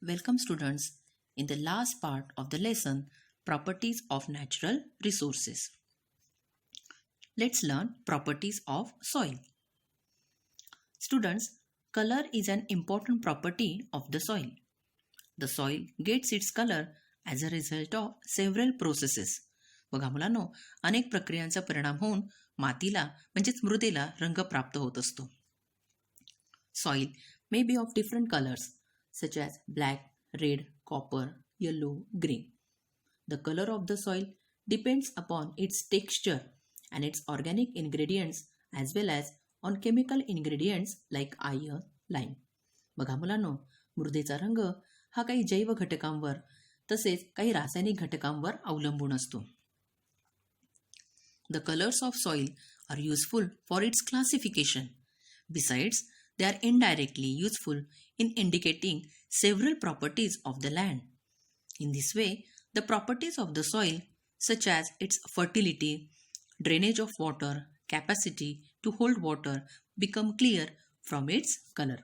Welcome students in the last part of the lesson Properties of Natural Resources. Let's learn properties of soil. Students, color is an important property of the soil. The soil gets its color as a result of several processes. बघा मुलांनो, अनेक प्रक्रियांचा परिणाम होऊन मातीला म्हणजेच मृदेला रंग प्राप्त होत असतो. Soil may be of different colors such as black, red, copper, yellow, green. The color of the soil depends upon its texture and its organic ingredients as well as on chemical ingredients like iron, lime. बघा मुलांनो, मृदेचा रंग हा काही जैव घटकांवर तसेच काही रासायनिक घटकांवर अवलंबून असतो. The colors of soil are useful for its classification. Besides, they are indirectly useful in indicating several properties of the land. In this way, the properties of the soil, such as its fertility, drainage of water, capacity to hold water, become clear from its color.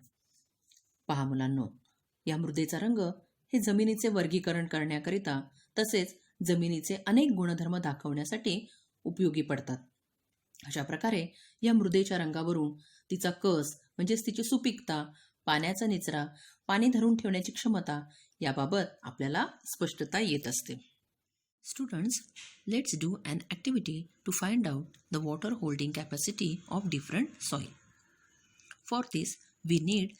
पहा मुलांनो, या मृदेचा रंग हे जमिनीचे वर्गीकरण करण्याकरिता तसेच जमिनीचे अनेक गुणधर्म दाखवण्यासाठी उपयोगी पडतात. अशा प्रकारे या मृदेच्या रंगावरून तिचा कस म्हणजेच तिची सुपीकता, पाण्याचा निचरा, पाणी धरून ठेवण्याची क्षमता याबाबत आपल्याला स्पष्टता येत असते. Students, let's do an activity to find out the water holding capacity of different soil. For this we need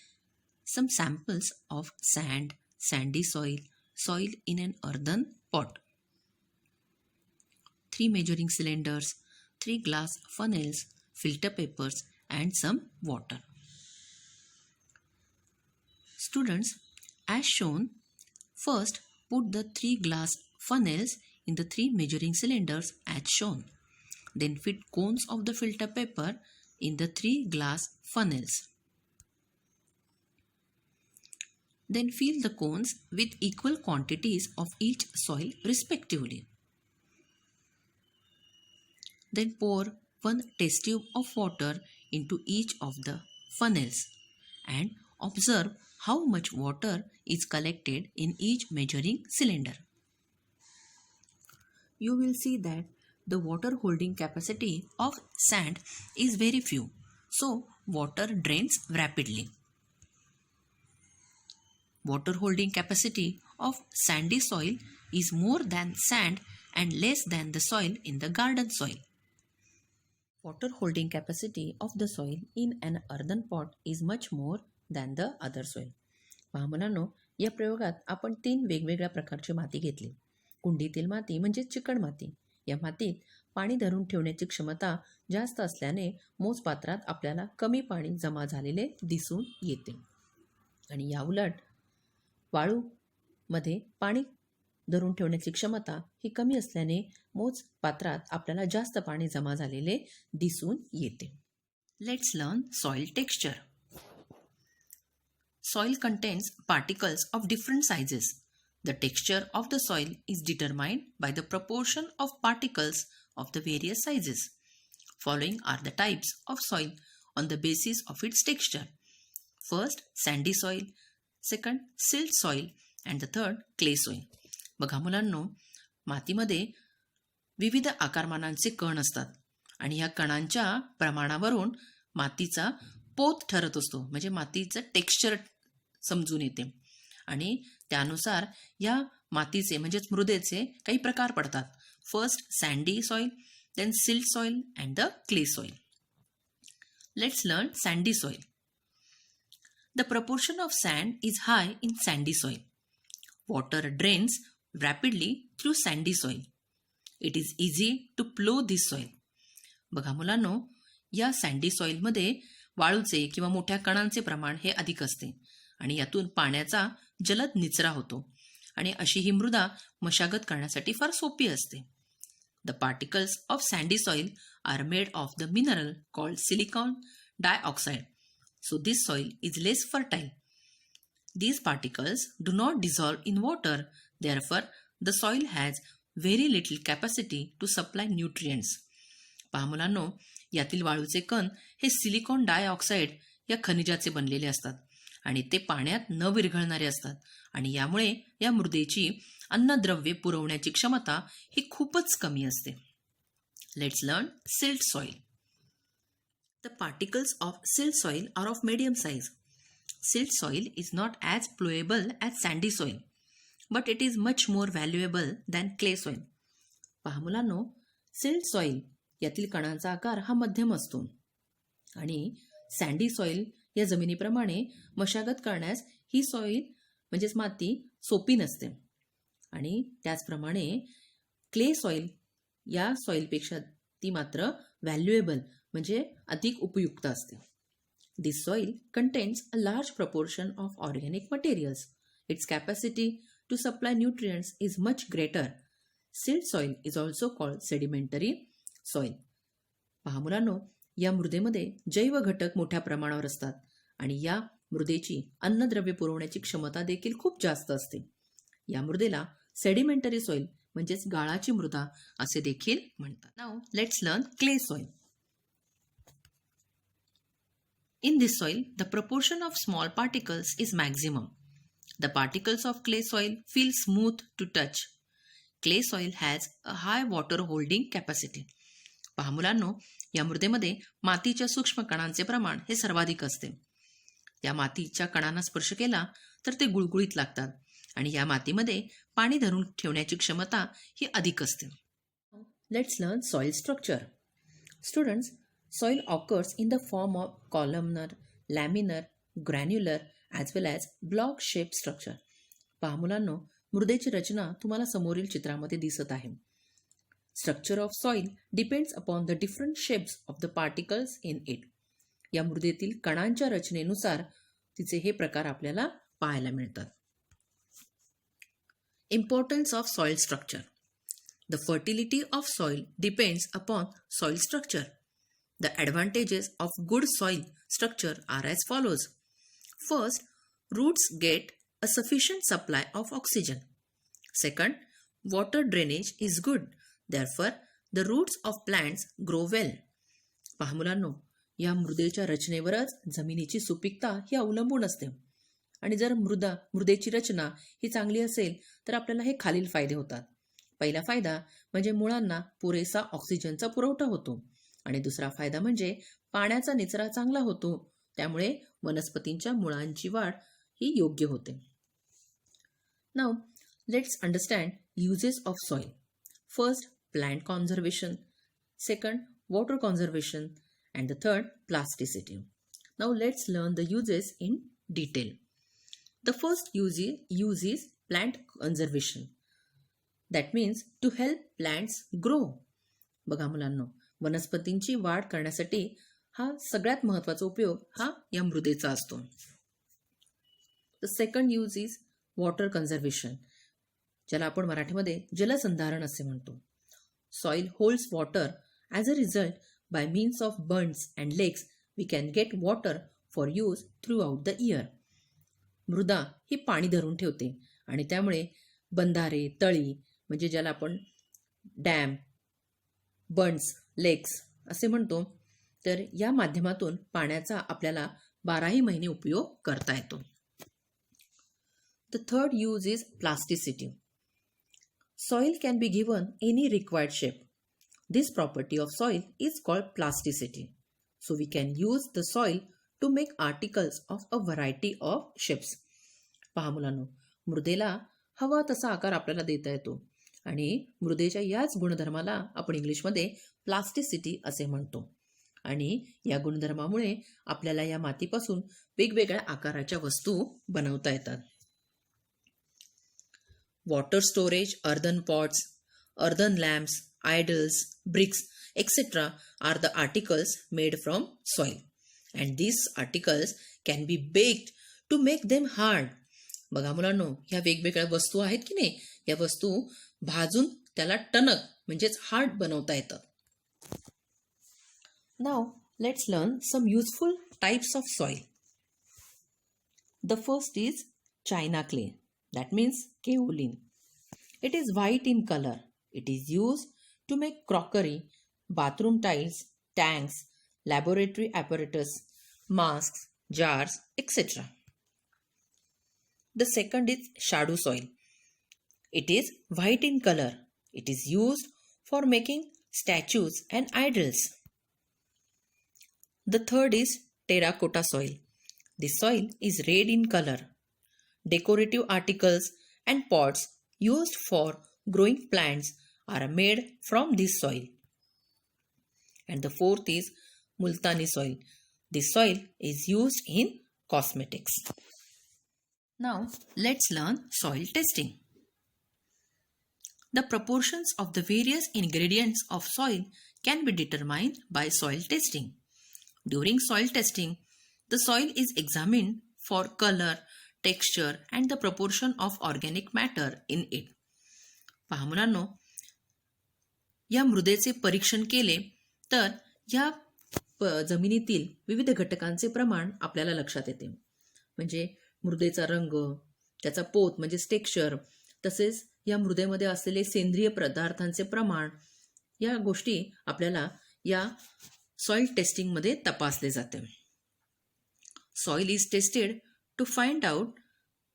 some samples of sand, sandy soil, soil in an earthen pot, 3 measuring cylinders, 3 glass funnels, filter papers and some water. Students, as shown, first put the 3 glass funnels in the 3 measuring cylinders as shown. Then fit cones of the filter paper in the 3 glass funnels. Then fill the cones with equal quantities of each soil respectively. Then pour 1 test tube of water into each of the funnels and observe how much water is collected in each measuring cylinder. You will see that the water holding capacity of sand is very few, so water drains rapidly. Water holding capacity of sandy soil is more than sand and less than the soil in the garden soil. Water holding capacity of the soil in an earthen pot is much more than the other soil. पहा मुलांनो, या प्रयोगात आपण 3 वेगवेगळ्या प्रकारची माती घेतली. कुंडीतील माती म्हणजे चिकण माती. या मातीत पाणी धरून ठेवण्याची क्षमता जास्त असल्याने मोजपात्रात आपल्याला कमी पाणी जमा झालेले दिसून येते. आणि या उलट वाळूमध्ये पाणी धरून ठेवण्याची क्षमता ही कमी असल्याने मोज पात्रात आपल्याला जास्त पाणी जमा झालेले दिसून येते. Let's learn soil texture. Soil contains particles of different sizes. The texture of the soil is determined by the proportion of particles of the various sizes. Following are the types of soil on the basis of its texture. First, sandy soil. Second, silt soil. And the third, clay soil. बघा मुलांनो, मातीमध्ये विविध आकारमानांचे कण असतात आणि या कणांच्या प्रमाणावरून मातीचा पोत ठरत असतो, म्हणजे मातीचं टेक्स्चर समजून येते आणि त्यानुसार या मातीचे म्हणजेच मृदेचे काही प्रकार पडतात. First sandy soil, then silt soil and the clay soil. Let's learn sandy soil. The proportion of sand is high in sandy soil. Water drains rapidly through sandy soil. It is easy to plow this soil. बघा मुलांनो, या sandy सॉइलमध्ये वाळूचे किंवा मोठ्या कणांचे प्रमाण हे अधिक असते आणि यातून पाण्याचा जलद निचरा होतो आणि अशी ही मृदा मशागत करण्यासाठी फार सोपी असते. The particles of sandy soil are made of the mineral called silicon dioxide. So this soil is less fertile. These particles do not dissolve in water. Therefore, the soil has very little capacity to supply nutrients. पहा मुलांनो, यातील वाळूचे कण हे silicon dioxide या खनिजाचे बनलेले असतात आणि ते पाण्यात न विरघळणारे असतात आणि यामुळे या मृदेची अन्नद्रव्ये पुरवण्याची क्षमता ही खूपच कमी असते. Let's learn silt soil. The particles of silt soil are of medium size. Silt soil is not as plowable as sandy soil, but it is much more valuable than clay soil. पहा मुलांनो, silt soil यातील कणांचा आकार हा मध्यम असतो आणि sandy soil या जमिनीप्रमाणे मशागत करण्यास ही सॉइल म्हणजेच माती सोपी नसते आणि त्याचप्रमाणे क्ले सॉइल या सॉइलपेक्षा ती मात्र व्हॅल्युएबल म्हणजे अधिक उपयुक्त असते. This soil contains a large proportion of organic materials. Its capacity to supply nutrients is much greater. Silt soil is also called sedimentary soil. पहा मुलांनो, या मृदेमध्ये जैव घटक मोठ्या प्रमाणावर असतात आणि या मृदेची अन्नद्रव्य पुरवण्याची क्षमता देखील खूप जास्त असते. या मृदेला सेडिमेंटरी सॉइल म्हणजेच गाळाची मृदा असे देखील म्हणतात. Now let's learn clay soil. In this soil, the proportion of small particles is maximum. The particles of clay soil feel smooth to touch. Clay soil has a high water holding capacity. पहा मुलांनो, या मृदेमध्ये मातीच्या सूक्ष्म कणांचे प्रमाण हे सर्वाधिक असते. या मातीच्या कणांना स्पर्श केला तर ते गुळगुळीत लागतात आणि या मातीमध्ये पाणी धरून ठेवण्याची क्षमता ही अधिक असते. Let's learn soil structure. Students, soil occurs in the form of columnar, laminar, granular as well as block shaped structure. पहा मुलांनो, मृदेची रचना तुम्हाला समोरील चित्रामध्ये दिसत आहे. Structure of soil depends upon the different shapes of the particles in it. या मृदेतील कणांच्या रचनेनुसार तिचे हे प्रकार आपल्याला पाहायला मिळतात. Importance of soil structure. The fertility of soil depends upon soil structure. The advantages of good soil structure are as follows. First, roots get a sufficient supply of oxygen. Second, water drainage is good. Therefore, the roots of plants grow well. पहा मुलांनो, या मृदेच्या रचनेवरच जमिनीची सुपीकता ही अवलंबून असते आणि जर मृदेची रचना ही चांगली असेल तर आपल्याला हे खालील फायदे होतात. पहिला फायदा म्हणजे मुळांना पुरेसा ऑक्सिजनचा पुरवठा होतो आणि दुसरा फायदा म्हणजे पाण्याचा निचरा चांगला होतो, त्यामुळे वनस्पतींच्या मुळांची वाढ ही योग्य होते. Now let's understand uses of soil. First, plant conservation. Second, water conservation. And the third, plasticity. Now let's learn the uses in detail. The first use is plant conservation. That means to help plants grow. बघा मुलांनो, वनस्पतींची वाढ करण्यासाठी हा सगळ्यात महत्त्वाचा उपयोग हा या मृदेचा असतो. The second use is water conservation, ज्याला आपण मराठीमध्ये जलसंधारण असे म्हणतो. Soil holds water. As a result, by means of bunds and lakes we can get water for use throughout the year. मृदा ही पाणी धरून ठेवते आणि त्यामुळे बंधारे, तळी म्हणजे ज्याला आपण डॅम, बंड्स, लेक्स असे म्हणतो, तर या माध्यमातून पाण्याचा आपल्याला 12ही महिने उपयोग करता येतो. The third use is plasticity. Soil can be given any required shape. This property of soil is called plasticity. So we can use the soil to make articles of a variety of shapes. पहा मुलांनो, मृदेला हवा तसा आकार आपल्याला देता येतो आणि मृदेच्या याच गुणधर्माला आपण इंग्लिशमध्ये प्लास्टिसिटी असे म्हणतो आणि या गुणधर्मामुळे आपल्याला या मातीपासून वेगवेगळ्या आकाराच्या वस्तू बनवता येतात. Water storage, earthen pots, earthen lamps, idols, bricks etcetera are the articles made from soil and these articles can be baked to make them hard. बघा मुलांनो, ह्या वेगवेगळ्या वस्तू आहेत की नाही, या वस्तू भाजून त्याला टणक म्हणजेच हार्ड बनवता येतं. Now let's learn some useful types of soil. The first is China clay. That means kaolin. It is white in colour. It is use to make crockery, bathroom tiles, tanks, laboratory apparatus, mask, jars, etc. The second is shadow soil. It is white in color. It is used for making statues and idols. The third is terracotta soil. This soil is red in color. Decorative articles and pots used for growing plants are made from this soil. And the fourth is multani soil. This soil is used in cosmetics. Now let's learn soil testing. The proportions of the various ingredients of soil can be determined by soil testing. During soil testing, the soil is examined for color, texture and the proportion of organic matter in it. पहा मुलांनो, या मृदेचे परीक्षण केले तर या जमिनीतील विविध घटकांचे प्रमाण आपल्याला लक्षात येते. म्हणजे मृदेचा रंग, त्याचा पोत म्हणजे टेक्स्चर, तसेच या मृदेमध्ये असलेले सेंद्रिय पदार्थांचे प्रमाण, या गोष्टी आपल्याला या सॉइल टेस्टिंगमध्ये तपासले जाते. Soil is tested to find out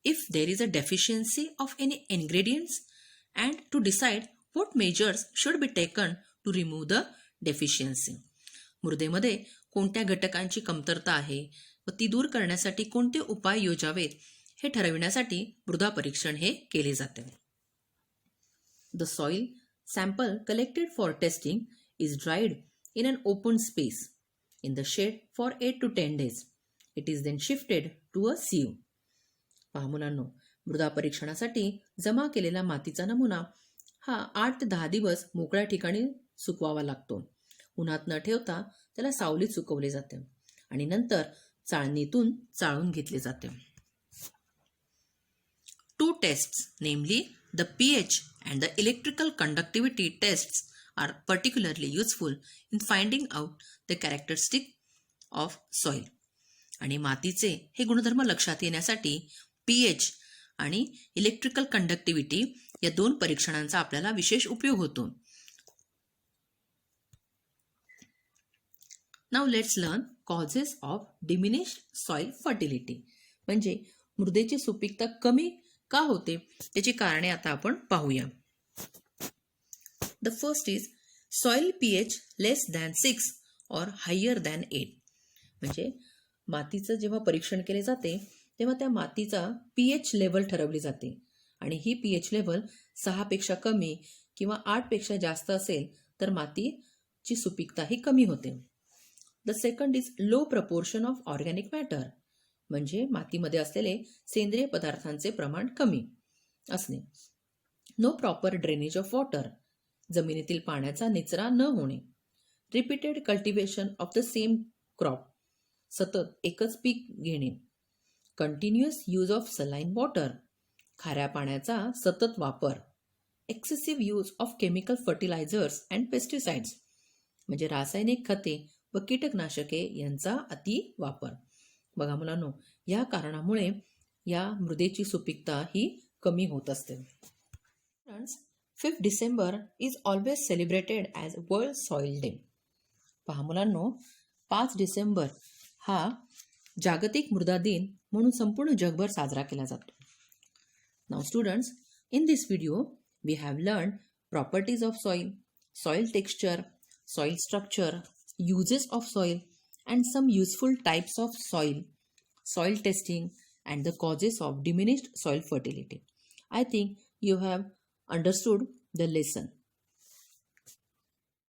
if there is a deficiency of any ingredients and to decide what measures should be taken to remove the deficiency. मृदेमध्ये कोणत्या घटकांची कमतरता आहे व ती दूर करण्यासाठी कोणते उपाय योजावेत हे ठरविण्यासाठी मृदा परीक्षण हे केले जाते. The soil sample collected for testing is dried in an open space in the shade for 8 to 10 days. It is then shifted to a sieve. पहा मुलांनो, मृदा परीक्षणासाठी जमा केलेला मातीचा नमुना हा 8 ते 10 दिवस मोकळ्या ठिकाणी सुकवावा लागतो. उन्हात न ठेवता त्याला सावलीत सुकवले जाते आणि नंतर चाळणीतून चाळून घेतले जाते. Two tests, namely the pH and the electrical conductivity tests, are particularly useful in finding out the characteristic of soil. आणि मातीचे हे गुणधर्म लक्षात येण्यासाठी pH आणि इलेक्ट्रिकल कंडक्टिव्हिटी या दोन परीक्षणांचा आपल्याला विशेष उपयोग होतो. Now let's learn causes of diminished soil fertility. म्हणजे मृदेची सुपीकता कमी का होते त्याची कारणे आता आपण पाहूया. The first is soil pH less than 6 और हायर दॅन 8. म्हणजे मातीचं जेव्हा परीक्षण केले जाते तेव्हा त्या मातीचा pH लेवल ठरवली जाते आणि ही pH लेवल 6 पेक्षा कमी किंवा 8 पेक्षा जास्त असेल तर मातीची सुपीकता ही कमी होते. The second is low proportion of organic matter. म्हणजे मातीमध्ये असलेले सेंद्रिय पदार्थांचे प्रमाण कमी असणे. No proper drainage of water. जमिनीतील पाण्याचा निचरा न होणे. Repeated cultivation of the same crop. सतत एकच पीक घेणे. Continuous use of saline water. खाऱ्या पाण्याचा सतत वापर. Excessive use of chemical fertilisers and pesticides. म्हणजे रासायनिक खते व कीटकनाशके यांचा अति वापर. बघा मुलांनो, या कारणामुळे या मृदेची सुपीकता ही कमी होत असते. 5 December is always celebrated as world soil day. पहा मुलांनो, 5 डिसेंबर हा जागतिक मृदा दिन म्हणून संपूर्ण जगभर साजरा केला जातो. Now students, in this video we have learn properties of soil, soil texture, soil structure, uses of soil and some useful types of soil, soil testing and the causes of diminished soil fertility. I think you have understood the lesson.